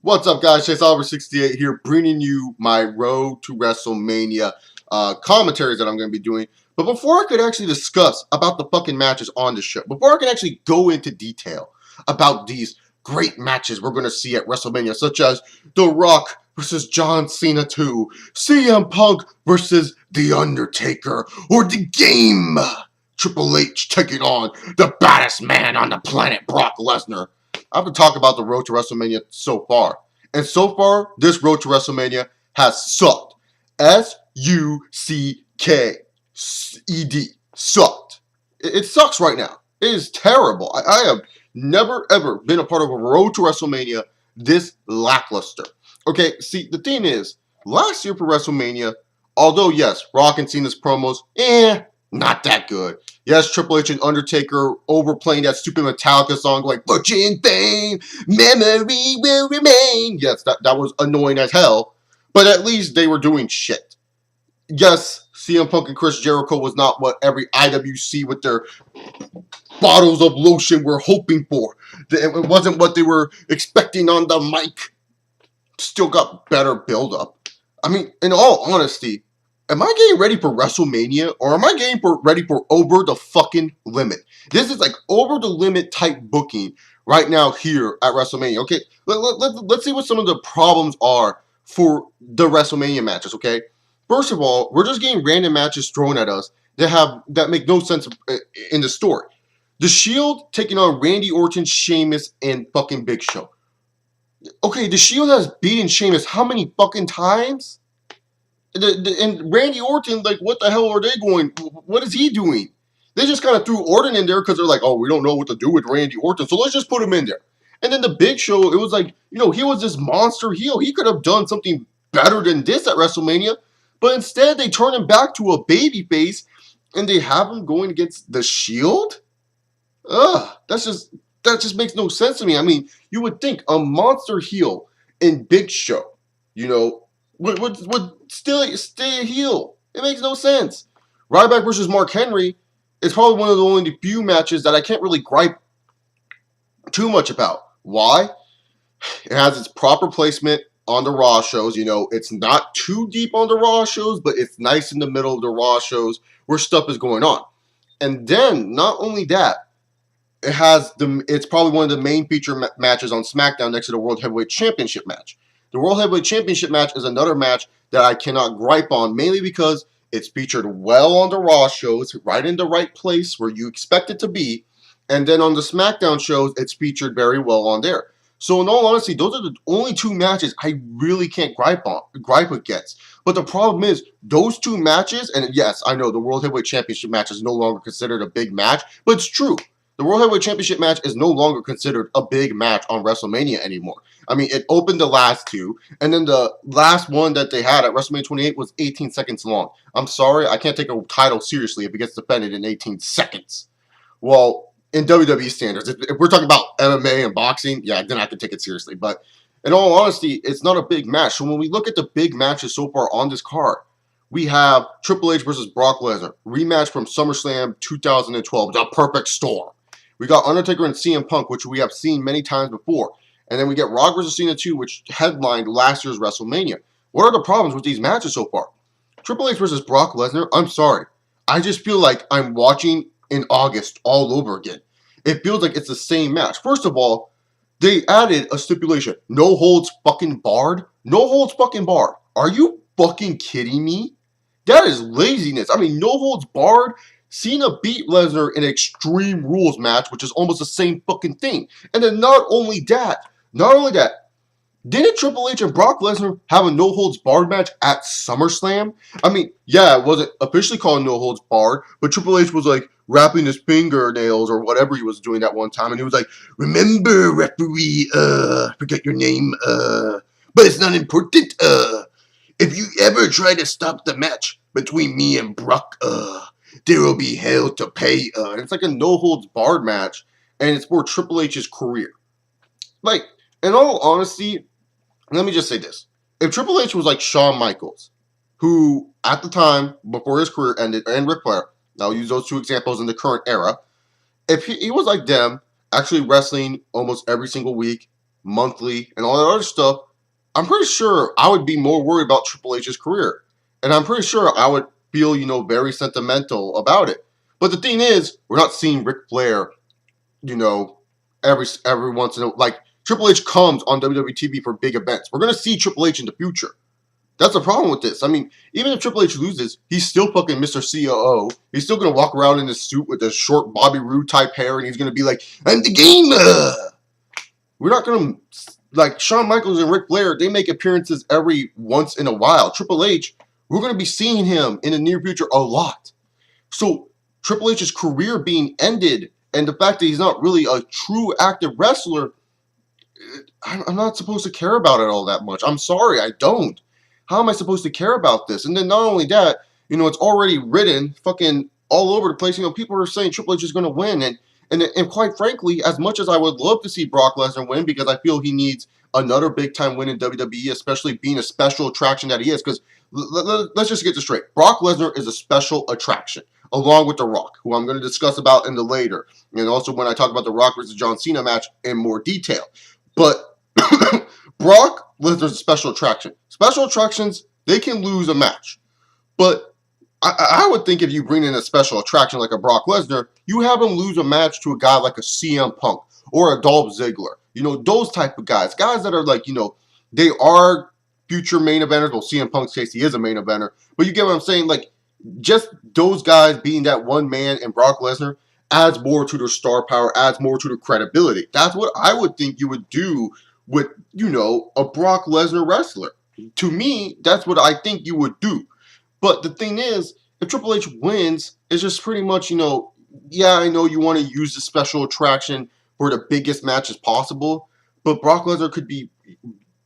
What's up, guys? Chase Oliver 68 here, bringing you my Road to WrestleMania commentaries that I'm going to be doing. But before I could actually discuss about the fucking matches on the show, before I can actually go into detail about these great matches we're going to see at WrestleMania, such as The Rock versus John Cena 2, CM Punk versus The Undertaker, or The Game, Triple H taking on the baddest man on the planet, Brock Lesnar. I have to talk about the road to WrestleMania so far. And so far, this road to WrestleMania has sucked. S-U-C-K-E-D. Sucked. It sucks right now. It is terrible. I have never, ever been a part of a road to WrestleMania this lackluster. Okay, see, the thing is, last year for WrestleMania, although, yes, Rock and Cena's promos, not that good. Yes, Triple H and Undertaker overplaying that stupid Metallica song going, Fortune, fame, memory will remain. Yes, that was annoying as hell. But at least they were doing shit. Yes, CM Punk and Chris Jericho was not what every IWC with their bottles of lotion were hoping for. It wasn't what they were expecting on the mic. Still got better build-up. I mean, in all honesty, am I getting ready for WrestleMania, or am I getting ready for over the fucking limit? This is like over the limit type booking right now here at WrestleMania. Okay, let's see what some of the problems are for the WrestleMania matches. Okay, first of all, we're just getting random matches thrown at us that make no sense in the story. The Shield taking on Randy Orton, Sheamus, and fucking Big Show. Okay, the Shield has beaten Sheamus how many fucking times? And Randy Orton, like, what the hell are they going? What is he doing? They just kind of threw Orton in there because they're like, oh, we don't know what to do with Randy Orton, so let's just put him in there. And then the Big Show, it was like, he was this monster heel. He could have done something better than this at WrestleMania, but instead they turn him back to a babyface, and they have him going against the Shield? That just makes no sense to me. I mean, you would think a monster heel in Big Show, would still stay a heel. It makes no sense. Ryback versus Mark Henry is probably one of the only few matches that I can't really gripe too much about. Why? It has its proper placement on the Raw shows. It's not too deep on the Raw shows, but it's nice in the middle of the Raw shows where stuff is going on. And then, not only that, it's probably one of the main feature matches on SmackDown next to the World Heavyweight Championship match. The World Heavyweight Championship match is another match that I cannot gripe on, mainly because it's featured well on the Raw shows, right in the right place where you expect it to be, and then on the SmackDown shows, it's featured very well on there. So in all honesty, those are the only two matches I really can't gripe against. But the problem is, those two matches, and yes, I know the World Heavyweight Championship match is no longer considered a big match, but it's true. The World Heavyweight Championship match is no longer considered a big match on WrestleMania anymore. I mean, it opened the last two, and then the last one that they had at WrestleMania 28 was 18 seconds long. I'm sorry, I can't take a title seriously if it gets defended in 18 seconds. Well, in WWE standards, if we're talking about MMA and boxing, yeah, then I can take it seriously. But in all honesty, it's not a big match. So when we look at the big matches so far on this card, we have Triple H versus Brock Lesnar, rematch from SummerSlam 2012, the perfect storm. We got Undertaker and CM Punk, which we have seen many times before. And then we get Rock vs. Cena 2, which headlined last year's WrestleMania. What are the problems with these matches so far? Triple H versus Brock Lesnar, I'm sorry. I just feel like I'm watching in August all over again. It feels like it's the same match. First of all, they added a stipulation. No holds fucking barred. No holds fucking barred. Are you fucking kidding me? That is laziness. I mean, no holds barred. Cena beat Lesnar in an Extreme Rules match, which is almost the same fucking thing. And then not only that, didn't Triple H and Brock Lesnar have a no-holds-barred match at SummerSlam? I mean, yeah, it wasn't officially called no-holds-barred, but Triple H was like wrapping his fingernails or whatever he was doing that one time, and he was like, remember, referee, forget your name, but it's not important, if you ever try to stop the match between me and Brock, there will be hell to pay. And it's like a no-holds-barred match, and it's for Triple H's career. Like, in all honesty, let me just say this. If Triple H was like Shawn Michaels, who, at the time, before his career ended, and Ric Flair, I'll use those two examples in the current era, if he was like them, actually wrestling almost every single week, monthly, and all that other stuff, I'm pretty sure I would be more worried about Triple H's career. And I'm pretty sure I would feel, very sentimental about it. But the thing is, we're not seeing Ric Flair, you know, every once in a like Triple H comes on WWE TV for big events. We're gonna see Triple H in the future. That's the problem with this. I mean, even if Triple H loses, he's still fucking Mr. COO. He's still gonna walk around in his suit with this short Bobby Roode type hair, and he's gonna be like, "I'm the gamer." We're not gonna like Shawn Michaels and Ric Flair. They make appearances every once in a while. Triple H, we're gonna be seeing him in the near future a lot. So Triple H's career being ended, and the fact that he's not really a true active wrestler, I'm not supposed to care about it all that much. I'm sorry, I don't. How am I supposed to care about this? And then not only that, it's already written fucking all over the place. People are saying Triple H is going to win, and quite frankly, as much as I would love to see Brock Lesnar win, because I feel he needs another big time win in WWE, especially being a special attraction that he is. Because let's just get this straight: Brock Lesnar is a special attraction, along with The Rock, who I'm going to discuss about in the later, and also when I talk about the Rock versus John Cena match in more detail. But Brock Lesnar's a special attraction. Special attractions, they can lose a match. But I would think if you bring in a special attraction like a Brock Lesnar, you have him lose a match to a guy like a CM Punk or a Dolph Ziggler. Those type of guys. Guys that are like, they are future main eventers. Well, CM Punk's case, he is a main eventer. But you get what I'm saying? Like, just those guys being that one man and Brock Lesnar adds more to their star power, adds more to their credibility. That's what I would think you would do with, a Brock Lesnar wrestler. To me, that's what I think you would do. But the thing is, if Triple H wins, it's just pretty much, yeah, I know you want to use the special attraction for the biggest matches possible, but Brock Lesnar could be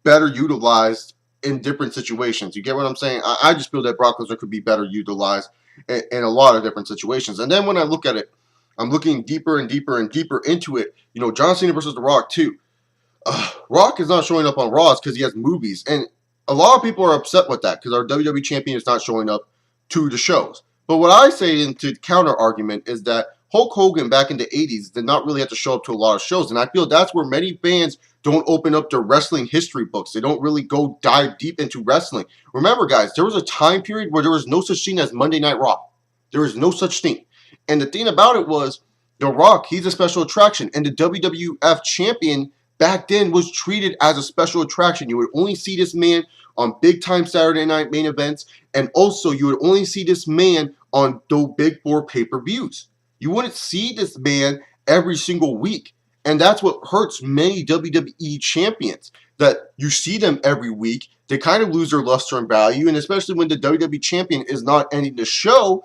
better utilized in different situations. You get what I'm saying? I just feel that Brock Lesnar could be better utilized in a lot of different situations. And then when I look at it, I'm looking deeper and deeper and deeper into it. John Cena versus The Rock too. Rock is not showing up on Raws because he has movies. And a lot of people are upset with that because our WWE champion is not showing up to the shows. But what I say into counter argument is that Hulk Hogan back in the 80s did not really have to show up to a lot of shows. And I feel that's where many fans don't open up their wrestling history books. They don't really go dive deep into wrestling. Remember, guys, there was a time period where there was no such thing as Monday Night Raw. There was no such thing. And the thing about it was, The Rock, he's a special attraction. And the WWF champion back then was treated as a special attraction. You would only see this man on big time Saturday night main events. And also you would only see this man on those big four pay-per-views. You wouldn't see this man every single week. And that's what hurts many WWE champions, that you see them every week. They kind of lose their luster and value. And especially when the WWE champion is not ending the show,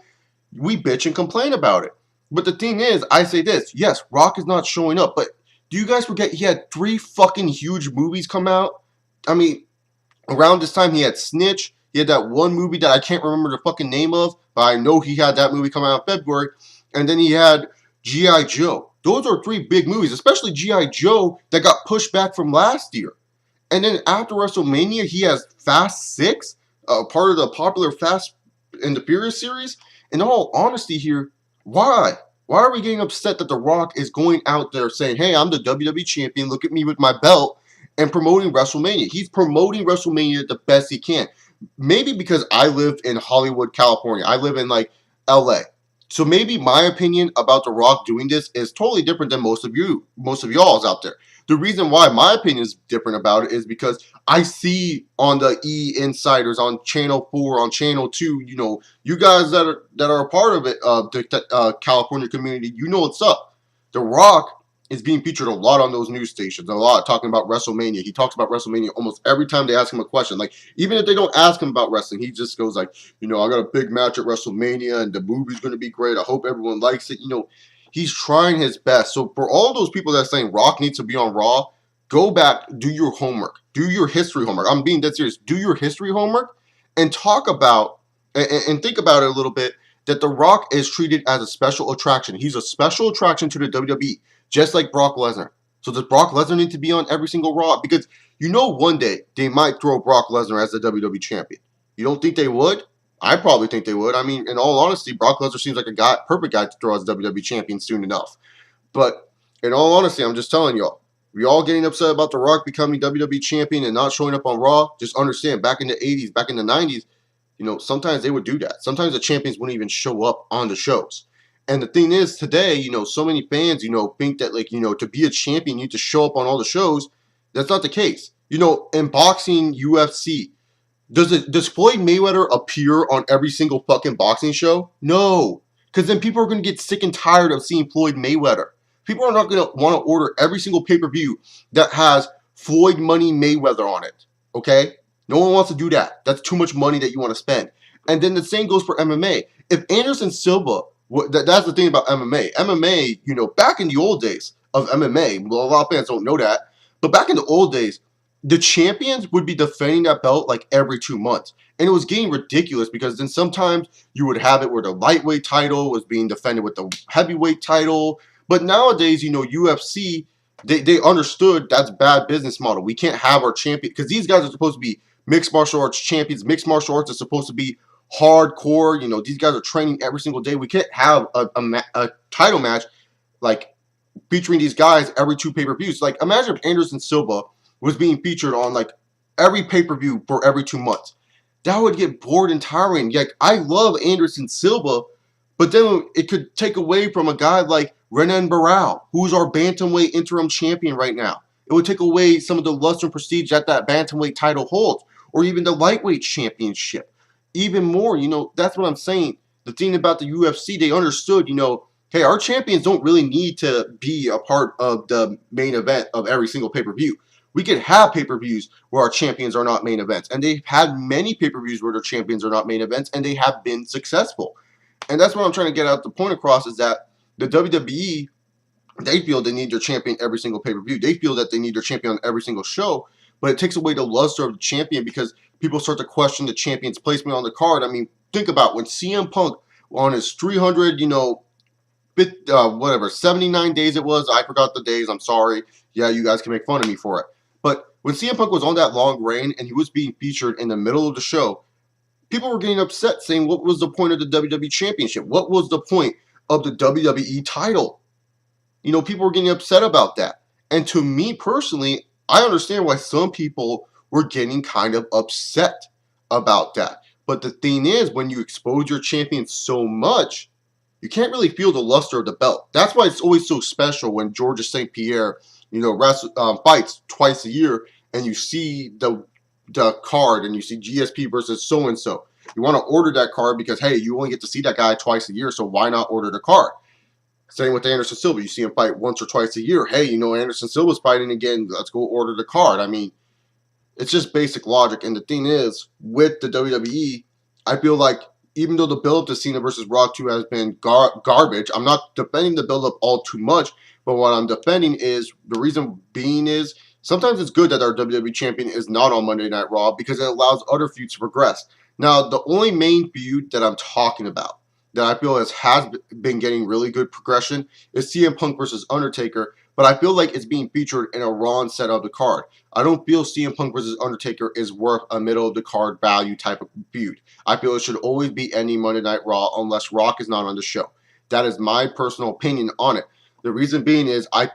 we bitch and complain about it. But the thing is, I say this, yes, Rock is not showing up, but do you guys forget he had 3 fucking huge movies come out? I mean, around this time he had Snitch, he had that one movie that I can't remember the fucking name of, but I know he had that movie come out in February, and then he had G.I. Joe. Those are 3 big movies, especially G.I. Joe that got pushed back from last year. And then after WrestleMania, he has Fast 6, part of the popular Fast and the Furious series. In all honesty here, why? Why are we getting upset that The Rock is going out there saying, hey, I'm the WWE champion, look at me with my belt, and promoting WrestleMania? He's promoting WrestleMania the best he can. Maybe because I live in Hollywood, California. I live in like LA. So maybe my opinion about The Rock doing this is totally different than most of y'all's out there. The reason why my opinion is different about it is because I see on the E Insiders, on Channel 4, on Channel 2, you guys that are a part of it, the California community, what's up. The Rock is being featured a lot on those news stations, a lot talking about WrestleMania. He talks about WrestleMania almost every time they ask him a question. Like, even if they don't ask him about wrestling, he just goes like, I got a big match at WrestleMania and the movie's going to be great. I hope everyone likes it. He's trying his best. So for all those people that are saying Rock needs to be on Raw, go back, do your homework. Do your history homework. I'm being dead serious. Do your history homework and talk about and think about it a little bit, that The Rock is treated as a special attraction. He's a special attraction to the WWE, just like Brock Lesnar. So does Brock Lesnar need to be on every single Raw? Because one day they might throw Brock Lesnar as the WWE champion. You don't think they would? I probably think they would. I mean, in all honesty, Brock Lesnar seems like perfect guy to throw as WWE champion soon enough. But in all honesty, I'm just telling y'all, We all getting upset about The Rock becoming WWE champion and not showing up on Raw. Just understand, back in the 80s, back in the 90s, sometimes they would do that. Sometimes the champions wouldn't even show up on the shows. And the thing is, today, so many fans, think that, like, to be a champion, you need to show up on all the shows. That's not the case. In boxing, UFC, does Floyd Mayweather appear on every single fucking boxing show? No. Because then people are going to get sick and tired of seeing Floyd Mayweather. People are not going to want to order every single pay-per-view that has Floyd Money Mayweather on it. Okay? No one wants to do that. That's too much money that you want to spend. And then the same goes for MMA. If Anderson Silva, that's the thing about MMA. MMA, back in the old days of MMA, well, a lot of fans don't know that, but back in the old days, the champions would be defending that belt like every 2 months. And it was getting ridiculous because then sometimes you would have it where the lightweight title was being defended with the heavyweight title. But nowadays, UFC, they understood that's bad business model. We can't have our champion because these guys are supposed to be mixed martial arts champions. Mixed martial arts is supposed to be hardcore. These guys are training every single day. We can't have a title match like featuring these guys every 2 pay-per-views. Like, imagine if Anderson Silva was being featured on like every pay-per-view for every 2 months. That would get bored and tiring. Like, I love Anderson Silva, but then it could take away from a guy like Renan Barão, who's our bantamweight interim champion right now. It would take away some of the luster and prestige that bantamweight title holds, or even the lightweight championship. Even more, that's what I'm saying. The thing about the UFC, they understood, hey, our champions don't really need to be a part of the main event of every single pay-per-view. We could have pay-per-views where our champions are not main events. And they've had many pay-per-views where their champions are not main events, and they have been successful. And that's what I'm trying to get out the point across, is that the WWE, they feel they need their champion every single pay-per-view. They feel that they need their champion on every single show, but it takes away the luster of the champion because people start to question the champion's placement on the card. I mean, think about when CM Punk on his 300, 79 days it was. I forgot the days. I'm sorry. Yeah, you guys can make fun of me for it. But when CM Punk was on that long reign and he was being featured in the middle of the show, people were getting upset saying, what was the point of the WWE Championship? What was the point of the WWE title? People were getting upset about that. And to me personally, I understand why some people were getting kind of upset about that. But the thing is, when you expose your champion so much, you can't really feel the luster of the belt. That's why it's always so special when Georges St. Pierre, fights twice a year, and you see the card, and you see GSP versus so and so. You want to order that card because, hey, you only get to see that guy twice a year, so why not order the card? Same with Anderson Silva. You see him fight once or twice a year. Hey, Anderson Silva's fighting again. Let's go order the card. I mean, it's just basic logic. And the thing is, with the WWE, I feel like even though the build-up to Cena versus Rock 2 has been garbage, I'm not defending the build-up all too much. But what I'm defending is, the reason being is, sometimes it's good that our WWE champion is not on Monday Night Raw because it allows other feuds to progress. Now, the only main feud that I'm talking about that I feel has been getting really good progression is CM Punk versus Undertaker, but I feel like it's being featured in a Raw set of the card. I don't feel CM Punk versus Undertaker is worth a middle of the card value type of feud. I feel it should always be any Monday Night Raw unless Rock is not on the show. That is my personal opinion on it. The reason being is I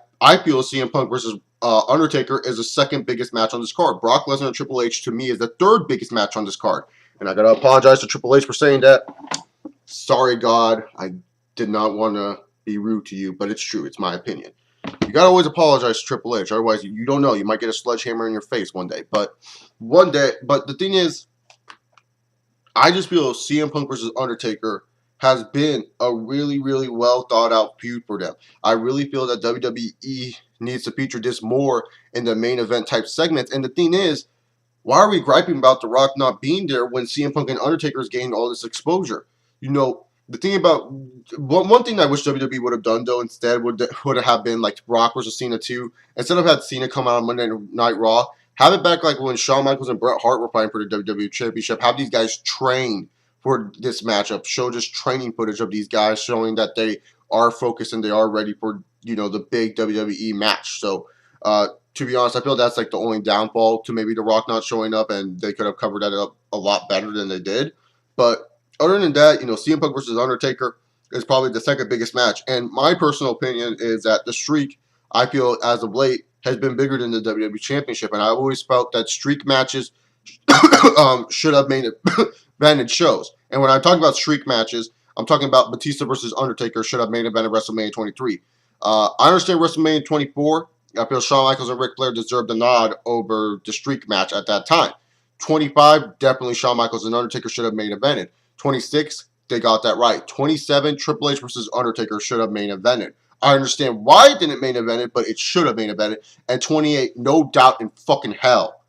feel CM Punk versus Undertaker is the second biggest match on this card. Brock Lesnar and Triple H, to me, is the third biggest match on this card. And I gotta apologize to Triple H for saying that. Sorry, God. I did not want to be rude to you, but it's true. It's my opinion. You gotta always apologize to Triple H. Otherwise, you don't know. You might get a sledgehammer in your face one day. But the thing is, I just feel CM Punk versus Undertaker has been a really, really well thought out feud for them. I really feel that WWE needs to feature this more in the main event type segments. And the thing is, why are we griping about The Rock not being there when CM Punk and Undertaker is getting all this exposure? The thing about one thing I wish WWE would have done though instead would have been like Rock versus Cena 2. Instead of had Cena come out on Monday Night Raw, have it back like when Shawn Michaels and Bret Hart were fighting for the WWE Championship. Have these guys train for this matchup. Show just training footage of these guys showing that they are focused and they are ready for the big WWE match. So to be honest, I feel that's like the only downfall to maybe The Rock not showing up, and they could have covered that up a lot better than they did. But other than that, CM Punk versus Undertaker is probably the second biggest match. And my personal opinion is that the streak, I feel, as of late, has been bigger than the WWE Championship, and I always felt that streak matches should have main evented shows. And when I talk about streak matches, I'm talking about Batista versus Undertaker should have main evented WrestleMania 23. I understand WrestleMania 24. I feel Shawn Michaels and Ric Flair deserved a nod over the streak match at that time. 25, definitely Shawn Michaels and Undertaker should have main evented. 26, they got that right. 27, Triple H versus Undertaker should have main evented. I understand why it didn't main evented, but it should have main evented. And 28, no doubt in fucking hell,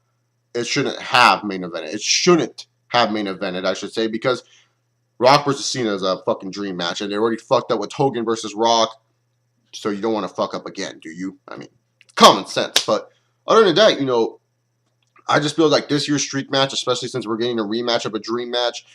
it shouldn't have main evented. It shouldn't have main evented, I should say, because Rock versus Cena is a fucking dream match, and they already fucked up with Hogan versus Rock, so you don't want to fuck up again, do you? I mean, common sense. But other than that, I just feel like this year's streak match, especially since we're getting a rematch of a dream match,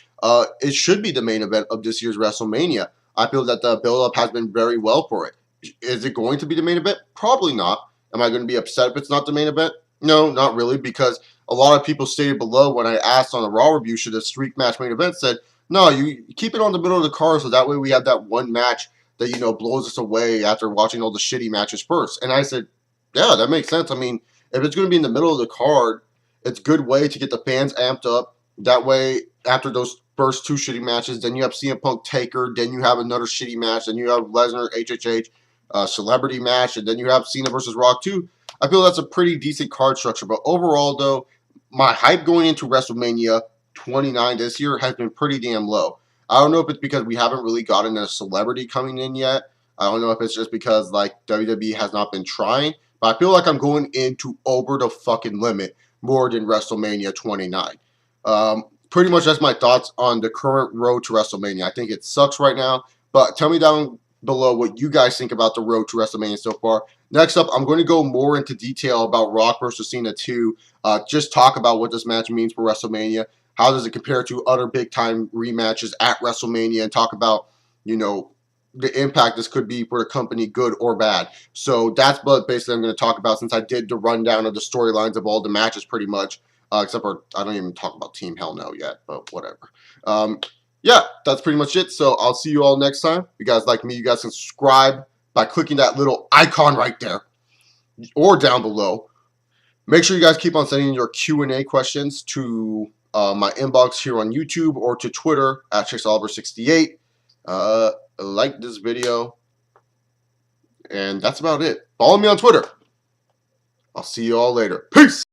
it should be the main event of this year's WrestleMania. I feel that the build-up has been very well for it. Is it going to be the main event? Probably not. Am I going to be upset if it's not the main event? No, not really, because a lot of people stated below when I asked on the Raw review, should a streak match main event, said, no, you keep it on the middle of the card so that way we have that one match that, blows us away after watching all the shitty matches first. And I said, yeah, that makes sense. I mean, if it's going to be in the middle of the card, it's a good way to get the fans amped up. That way, after those first two shitty matches, then you have CM Punk Taker, then you have another shitty match, then you have Lesnar HHH celebrity match, and then you have Cena versus Rock too. I feel that's a pretty decent card structure. But overall, though, my hype going into WrestleMania 29 this year has been pretty damn low. I don't know if it's because we haven't really gotten a celebrity coming in yet. I don't know if it's just because WWE has not been trying. But I feel like I'm going into over the fucking limit more than WrestleMania 29. Pretty much that's my thoughts on the current road to WrestleMania. I think it sucks right now, but tell me down below what you guys think about the road to WrestleMania so far. Next up, I'm going to go more into detail about Rock versus Cena 2. Just talk about what this match means for WrestleMania. How does it compare to other big-time rematches at WrestleMania, and talk about, the impact this could be for the company, good or bad. So that's what basically I'm going to talk about, since I did the rundown of the storylines of all the matches pretty much, except for I don't even talk about Team Hell No yet, but whatever. Yeah, that's pretty much it. So I'll see you all next time. If you guys like me, you guys can subscribe by clicking that little icon right there or down below. Make sure you guys keep on sending your Q&A questions to my inbox here on YouTube or to Twitter at ChixOliver68. Like this video, and that's about it. Follow me on Twitter. I'll see you all later. Peace!